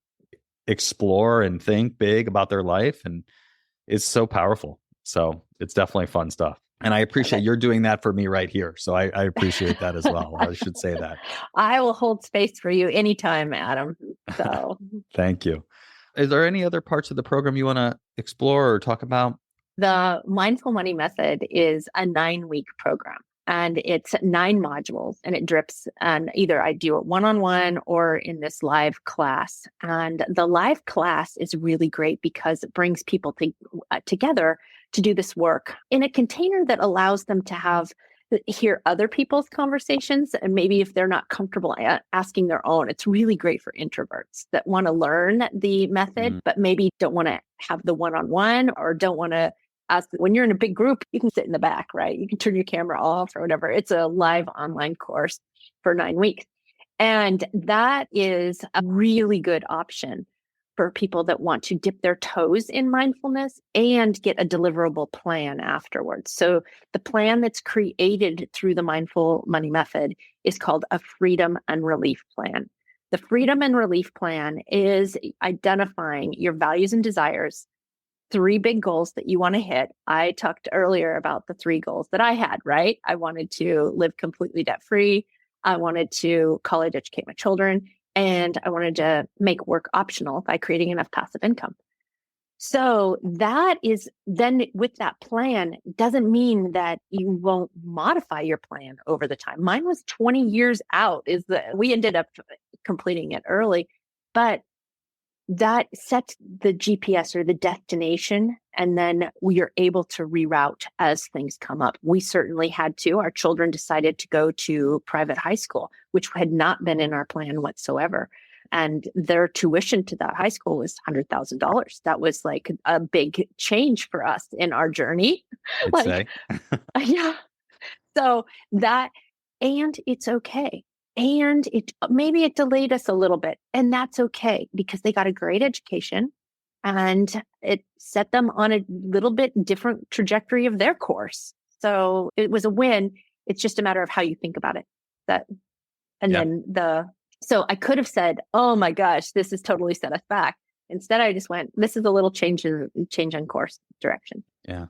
explore and think big about their life. And it's so powerful. So it's definitely fun stuff. And I appreciate you're doing that for me right here. So I appreciate that as well. I should say that.
I will hold space for you anytime, Adam. So
thank you. Is there any other parts of the program you want to explore or talk about?
The Mindful Money Method is a 9-week program. And it's 9 modules and it drips. And either I do it one-on-one or in this live class. And the live class is really great because it brings people together to do this work in a container that allows them to hear other people's conversations. And maybe if they're not comfortable asking their own, it's really great for introverts that want to learn the method, but maybe don't want to have the one-on-one or don't want to when you're in a big group, you can sit in the back, right? You can turn your camera off or whatever. It's a live online course for 9 weeks. And that is a really good option for people that want to dip their toes in mindfulness and get a deliverable plan afterwards. So the plan that's created through the Mindful Money Method is called a Freedom and Relief Plan. The Freedom and Relief Plan is identifying your values and desires, 3 big goals that you want to hit. I talked earlier about the 3 goals that I had, right? I wanted to live completely debt-free. I wanted to college educate my children, and I wanted to make work optional by creating enough passive income. So that is then with that plan doesn't mean that you won't modify your plan over the time. Mine was 20 years out we ended up completing it early, but that sets the GPS or the destination, and then we are able to reroute as things come up. We certainly had to. Our children decided to go to private high school, which had not been in our plan whatsoever. And their tuition to that high school was $100,000. That was like a big change for us in our journey. Yeah. So and it's okay. And maybe it delayed us a little bit, and that's okay because they got a great education and it set them on a little bit different trajectory of their course. So it was a win. It's just a matter of how you think about it. So I could have said, oh my gosh, this has totally set us back. Instead, I just went, this is a little change on course direction.
Yeah.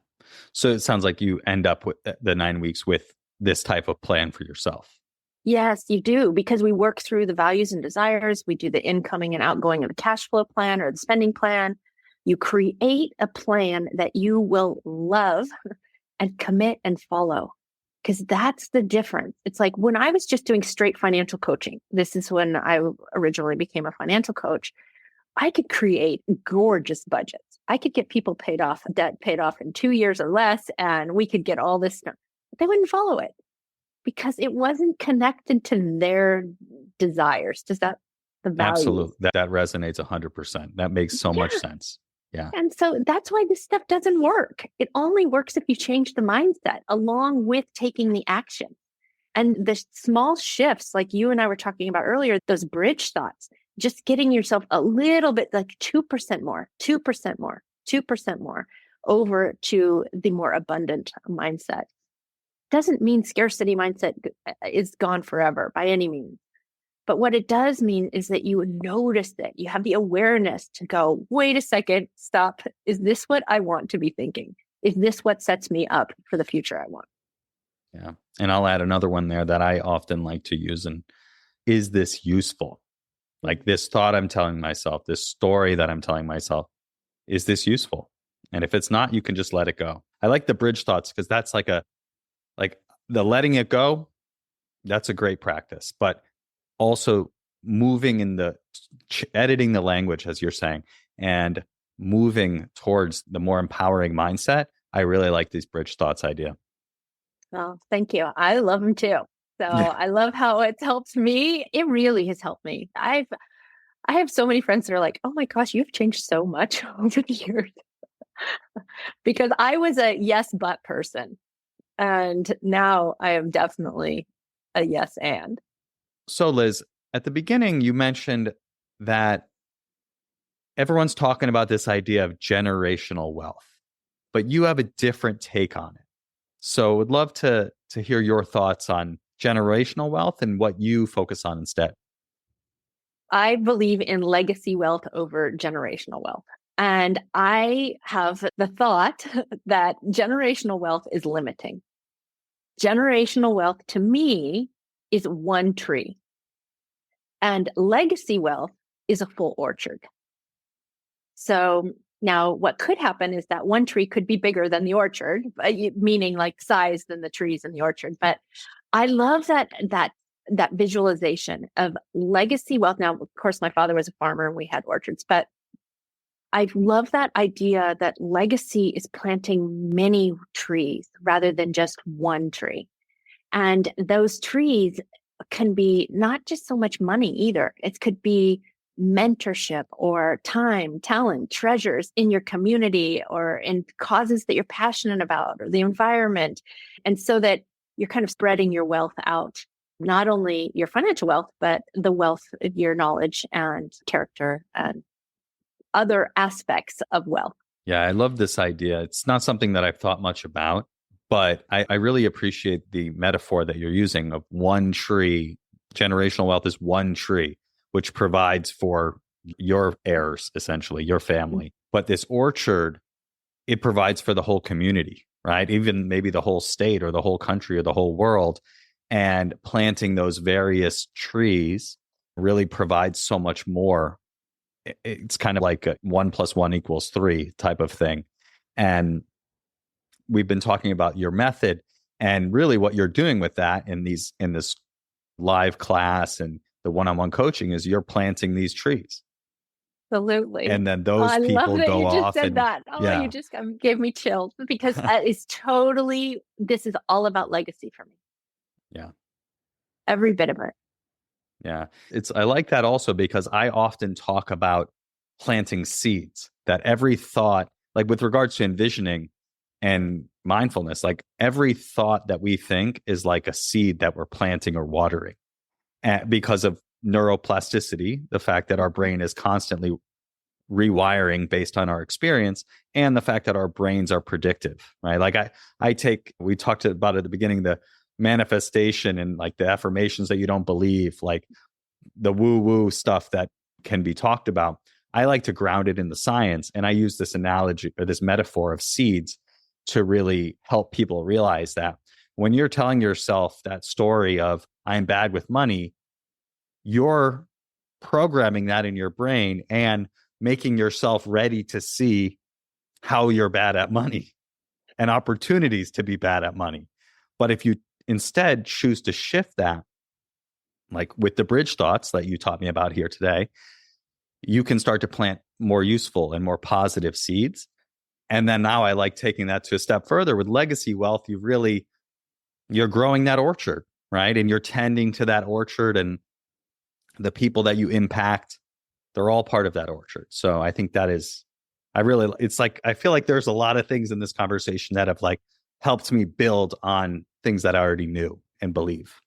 So it sounds like you end up with the 9 weeks with this type of plan for yourself.
Yes, you do, because we work through the values and desires. We do the incoming and outgoing of the cash flow plan or the spending plan. You create a plan that you will love and commit and follow, because that's the difference. It's like when I was just doing straight financial coaching, this is when I originally became a financial coach, I could create gorgeous budgets. I could get people debt paid off in 2 years or less, and we could get all this stuff. They wouldn't follow it because it wasn't connected to their desires. Does that, the value?
Absolutely. That resonates 100%. That makes so much sense. Yeah.
And so that's why this stuff doesn't work. It only works if you change the mindset along with taking the action. And the small shifts, like you and I were talking about earlier, those bridge thoughts, just getting yourself a little bit, like 2% more, 2% more, 2% more over to the more abundant mindset. Doesn't mean scarcity mindset is gone forever by any means. But what it does mean is that you notice it. You have the awareness to go, wait a second, stop. Is this what I want to be thinking? Is this what sets me up for the future I want?
Yeah. And I'll add another one there that I often like to use. And is this useful? Like this thought I'm telling myself, this story that I'm telling myself, is this useful? And if it's not, you can just let it go. I like the bridge thoughts because that's like the letting it go. That's a great practice. But also moving in the editing the language, as you're saying, and moving towards the more empowering mindset. I really like these bridge thoughts idea.
Oh, thank you. I love them too. So I love how it's helped me. It really has helped me. I have so many friends that are like, oh my gosh, you've changed so much over the years. Because I was a yes, but person. And now I am definitely a yes, and.
So Liz, at the beginning, you mentioned that everyone's talking about this idea of generational wealth, but you have a different take on it. So would love to hear your thoughts on generational wealth and what you focus on instead.
I believe in legacy wealth over generational wealth. And I have the thought that generational wealth is limiting. Generational wealth to me is one tree. And legacy wealth is a full orchard. So now what could happen is that one tree could be bigger than the orchard, meaning like size than the trees in the orchard. But I love that visualization of legacy wealth. Now, of course, my father was a farmer and we had orchards, but I love that idea that legacy is planting many trees rather than just one tree. And those trees can be not just so much money either. It could be mentorship or time, talent, treasures in your community or in causes that you're passionate about or the environment. And so that you're kind of spreading your wealth out, not only your financial wealth, but the wealth of your knowledge and character and other aspects of wealth.
Yeah, I love this idea. It's not something that I've thought much about, but I really appreciate the metaphor that you're using of one tree. Generational wealth is one tree, which provides for your heirs, essentially, your family. But this orchard, it provides for the whole community, right? Even maybe the whole state or the whole country or the whole world. And planting those various trees really provides so much more. It's kind of like a 1 + 1 = 3 type of thing. And we've been talking about your method and really what you're doing with that in this live class and the one-on-one coaching is you're planting these trees.
Absolutely.
And then those
I
people
love that
go
you just
off
said
and
that. Oh,
yeah.
you just gave me chills because that is totally, this is all about legacy for me.
Yeah.
Every bit of it.
Yeah. I like that also because I often talk about planting seeds, that every thought, like with regards to envisioning and mindfulness, like every thought that we think is like a seed that we're planting or watering. And because of neuroplasticity, the fact that our brain is constantly rewiring based on our experience, and the fact that our brains are predictive, right? Like we talked about at the beginning, the manifestation and like the affirmations that you don't believe, like the woo-woo stuff that can be talked about. I like to ground it in the science. And I use this analogy or this metaphor of seeds to really help people realize that when you're telling yourself that story of I'm bad with money, you're programming that in your brain and making yourself ready to see how you're bad at money and opportunities to be bad at money. But if you instead choose to shift that, like with the bridge thoughts that you taught me about here today, you can start to plant more useful and more positive seeds. And then now I like taking that to a step further with legacy wealth. You're growing that orchard, right? And you're tending to that orchard, and the people that you impact, they're all part of that orchard. So I think it's like, I feel like there's a lot of things in this conversation that have like helped me build on things that I already knew and believe.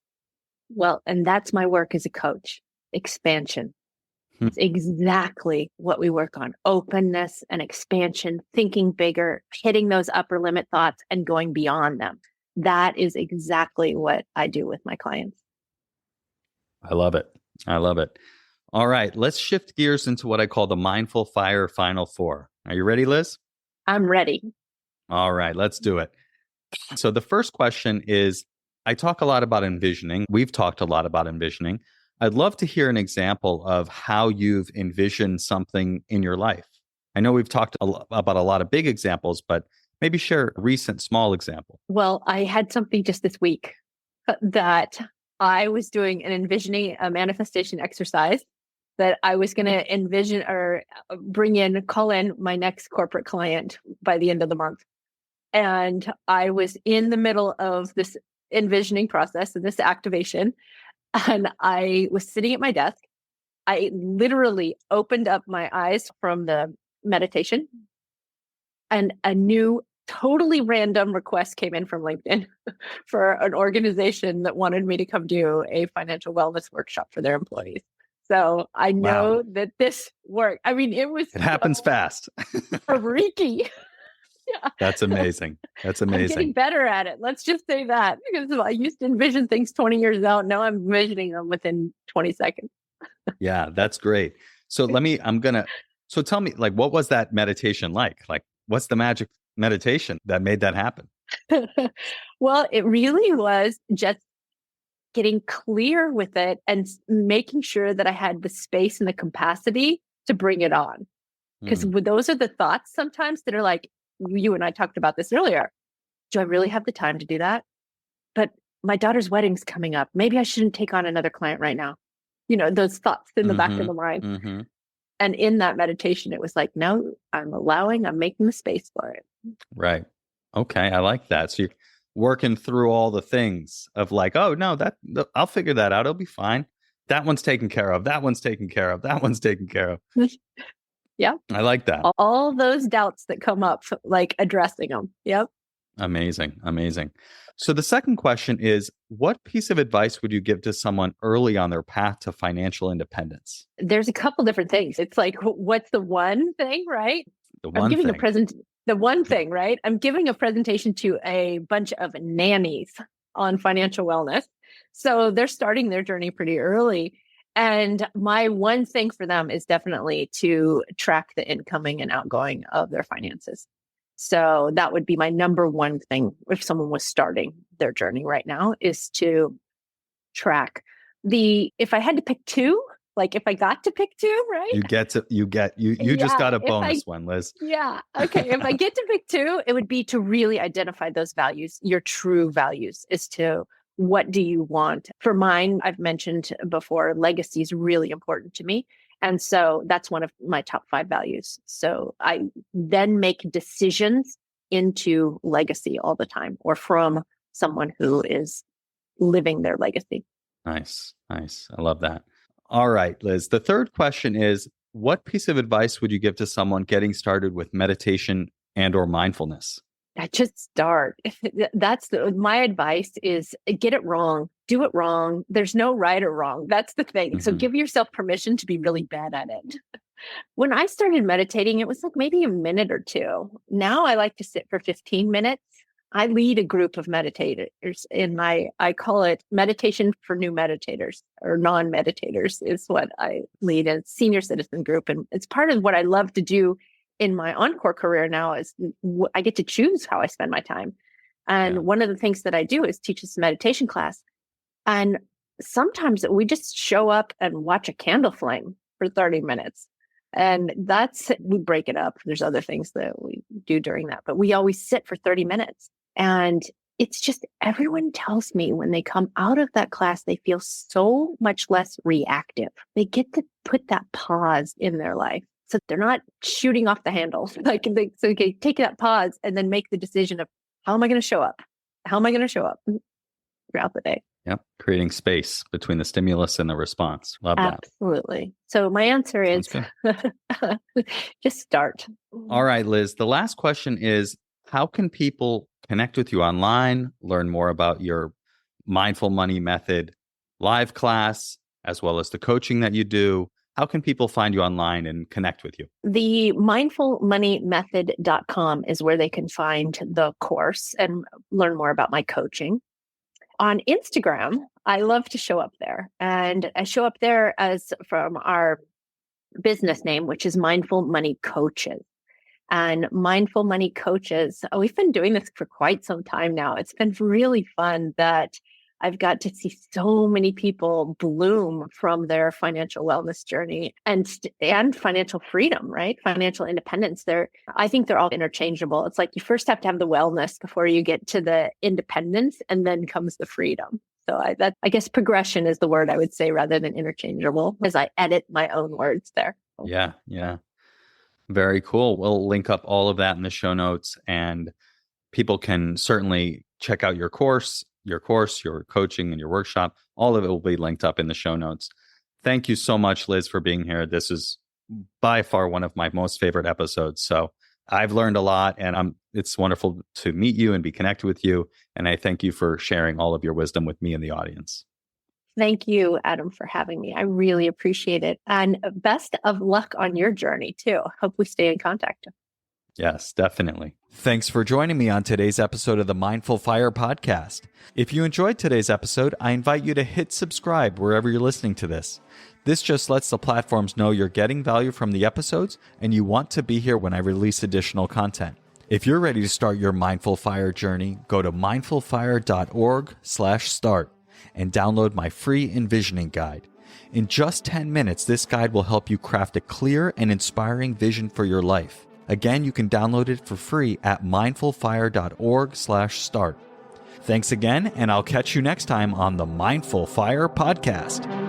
Well, and that's my work as a coach, expansion. It's exactly what we work on. Openness and expansion, thinking bigger, hitting those upper limit thoughts and going beyond them. That is exactly what I do with my clients.
I love it. I love it. All right, let's shift gears into what I call the Mindful Fire Final Four. Are you ready, Liz?
I'm ready.
All right, let's do it. So the first question is, I talk a lot about envisioning. We've talked a lot about envisioning. I'd love to hear an example of how you've envisioned something in your life. I know we've talked about a lot of big examples, but maybe share a recent small example.
Well, I had something just this week that I was doing an envisioning, a manifestation exercise that I was going to envision or call in my next corporate client by the end of the month. And I was in the middle of this envisioning process and this activation. And I was sitting at my desk. I literally opened up my eyes from the meditation, and a new, totally random request came in from LinkedIn for an organization that wanted me to come do a financial wellness workshop for their employees. So I know that this worked. I mean, it
happens fast.
Freaky. Yeah.
That's amazing. That's amazing.
I'm getting better at it. Let's just say that, because I used to envision things 20 years out. Now I'm envisioning them within 20 seconds.
Yeah, that's great. So so tell me, like, what was that meditation like? Like, what's the magic meditation that made that happen?
Well, it really was just getting clear with it and making sure that I had the space and the capacity to bring it on. Because those are the thoughts sometimes that are like, you and I talked about this earlier. Do I really have the time to do that? But my daughter's wedding's coming up. Maybe I shouldn't take on another client right now. You know, those thoughts in the back of the mind. Mm-hmm. And in that meditation, it was like, no, I'm making the space for it.
Right. Okay. I like that. So you're working through all the things of like, oh, no, I'll figure that out. It'll be fine. That one's taken care of. That one's taken care of. That one's taken care of.
Yeah.
I like that.
All those doubts that come up, like addressing them. Yep.
Amazing. Amazing. So the second question is, what piece of advice would you give to someone early on their path to financial independence?
There's a couple different things. It's like, what's the one thing, right?
The one thing,
right? I'm giving a presentation to a bunch of nannies on financial wellness. So they're starting their journey pretty early. And my one thing for them is definitely to track the incoming and outgoing of their finances. So that would be my number one thing if someone was starting their journey right now, is to track if I had to pick two, like if I got to pick two, right?
You just got a bonus one, Liz.
Yeah. Okay. If I get to pick two, it would be to really identify those values, your true values, as to what do you want? For mine, I've mentioned before, legacy is really important to me. And so that's one of my top 5 values. So I then make decisions into legacy all the time, or from someone who is living their legacy.
Nice. Nice. I love that. All right, Liz. The third question is, what piece of advice would you give to someone getting started with meditation and or mindfulness?
Just start. My advice is, get it wrong, do it wrong. There's no right or wrong. That's the thing. Mm-hmm. So give yourself permission to be really bad at it. When I started meditating, it was like maybe a minute or two. Now I like to sit for 15 minutes. I lead a group of meditators I call it meditation for new meditators, or non-meditators is what I lead, a senior citizen group. And it's part of what I love to do in my Encore career now, is I get to choose how I spend my time. And one of the things that I do is teach this meditation class. And sometimes we just show up and watch a candle flame for 30 minutes. And we break it up. There's other things that we do during that, but we always sit for 30 minutes. And it's just, everyone tells me when they come out of that class, they feel so much less reactive. They get to put that pause in their life. So they're not shooting off the handle. So okay, take that pause and then make the decision of how am I going to show up? How am I going to show up throughout the day?
Yep. Creating space between the stimulus and the response. Love that.
Absolutely. So my answer is just start.
All right, Liz. The last question is, how can people connect with you online, learn more about your mindful money method live class, as well as the coaching that you do? How can people find you online and connect with you?
The mindfulmoneymethod.com is where they can find the course and learn more about my coaching. On Instagram, I love to show up there. And I show up there as from our business name, which is Mindful Money Coaches. And Mindful Money Coaches, we've been doing this for quite some time now. It's been really fun that I've got to see so many people bloom from their financial wellness journey and financial freedom, right? Financial independence. I think they're all interchangeable. It's like you first have to have the wellness before you get to the independence, and then comes the freedom. So I guess progression is the word I would say rather than interchangeable, as I edit my own words there.
Yeah. Very cool. We'll link up all of that in the show notes, and people can certainly check out your course, your coaching, and your workshop. All of it will be linked up in the show notes. Thank you so much, Liz, for being here. This is by far one of my most favorite episodes. So I've learned a lot, and it's wonderful to meet you and be connected with you. And I thank you for sharing all of your wisdom with me and the audience.
Thank you, Adam, for having me. I really appreciate it. And best of luck on your journey, too. Hope we stay in contact.
Yes, definitely. Thanks for joining me on today's episode of the Mindful Fire podcast. If you enjoyed today's episode, I invite you to hit subscribe wherever you're listening to this. This just lets the platforms know you're getting value from the episodes and you want to be here when I release additional content. If you're ready to start your Mindful Fire journey, go to mindfulfire.org/start and download my free envisioning guide. In just 10 minutes, this guide will help you craft a clear and inspiring vision for your life. Again, you can download it for free at mindfulfire.org/start. Thanks again, and I'll catch you next time on the Mindful Fire podcast.